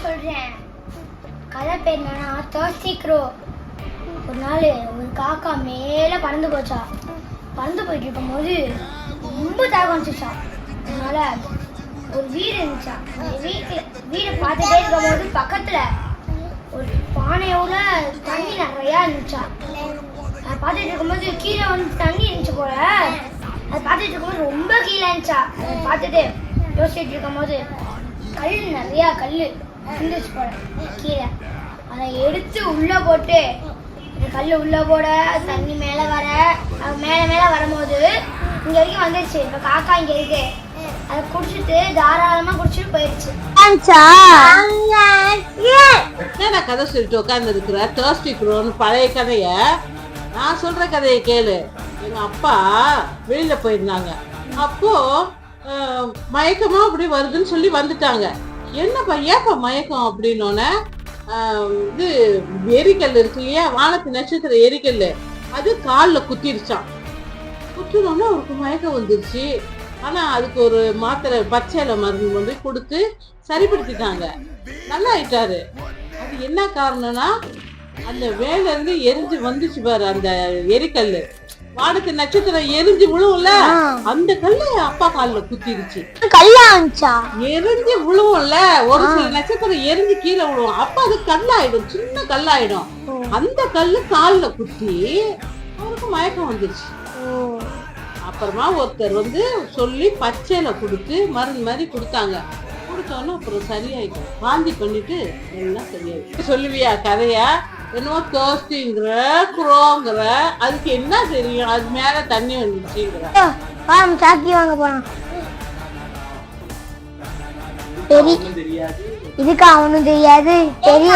சொல்றேன். கதை பேர் என்னன்னா thirsty crow. ஒரு நாள் ஒரு காக்கா மேல பறந்து போச்சா. பறந்து போயிட்டு இருக்கும்போது ரொம்ப தாகம் வந்துச்சா. அதனால ஒரு வீடு இருந்துச்சா. வீடை பார்த்துட்டே இருக்கும்போது பக்கத்துல ஒரு பானையோட தண்ணி நிறையா இருந்துச்சா. அதை பார்த்துட்டு இருக்கும்போது கீழே வந்து தண்ணி இருந்துச்சு போல. அதை பார்த்துட்டு இருக்கும்போது ரொம்ப கீழே இருந்துச்சா. அதை பார்த்துட்டு யோசிச்சுட்டு இருக்கும்போது நிறையா கல் இருந்துச்சு போல கீழே. அதை எடுத்து உள்ள போட்டு அந்த கல் உள்ள போட தண்ணி மேலே வர மேலே வரும்போது இங்க வரைக்கும் வந்துருச்சு. இப்போ காக்கா இங்க இருக்கு. அதை குடிச்சிட்டு தாராளமா குடிச்சிட்டு போயிடுச்சு. என்ன கதை சொல்லிட்டு உட்கார்ந்து இருக்கிற thirsty crowன்னு பழைய கதைய நான் சொல்ற கதையை கேளு. எங்க அப்பா வெளியில போயிருந்தாங்க. அப்போ மயக்கமா அப்படி வருதுன்னு சொல்லி வந்துட்டாங்க. என்னப்பா ஏப்பா மயக்கம் அப்படின்னோடனே இது எரிக்கல் இருக்கு இல்லையா, வானத்து நட்சத்திர எரிக்கல், அது காலில் குத்திருச்சான். குத்தினோன்னா அவருக்கு மயக்கம் வந்துருச்சு. ஆனா அதுக்கு ஒரு மாத்திரை பச்சையில மருந்து வந்து கொடுத்து சரிப்படுத்திட்டாங்க. நல்லா ஆயிட்டாரு. அது என்ன காரணம்னா அந்த வேல இருந்து எரிஞ்சு வந்துச்சு பாரு, அந்த எரிக்கல்லு வானத்து நட்சத்திரம் எரிஞ்சு விழுவும்ல, அந்த கல்லு அப்பா கால்ல குத்திருச்சு. எரிஞ்சு விழுவும்ல, ஒரு சில நட்சத்திரம் எரிஞ்சு கீழே விழுவும். அப்ப அது கல்லாயிடும், சின்ன கல்லாயிடும். அந்த கல்லு கால்ல குத்தி அவருக்கு மயக்கம் வந்துருச்சு. அப்புறமா ஒருத்தர் வந்து சொல்லி பச்சையில கொடுத்து மருந்து மாதிரி கொடுத்தாங்க. கொடுத்தோன்னா அப்புறம் சரியாயிடும். வாந்தி பண்ணிட்டு எல்லாம் சரியாயிடும். சொல்லுவியா கதையா? என்னவோ thirsty-ங்கிற crow-ங்கிற, அதுக்கு என்ன தெரியும்? அது மேல தண்ணி வந்துச்சுங்கிற. சாக்கி வாங்க போறான். இதுக்கு அவனும் தெரியாது. பெரிய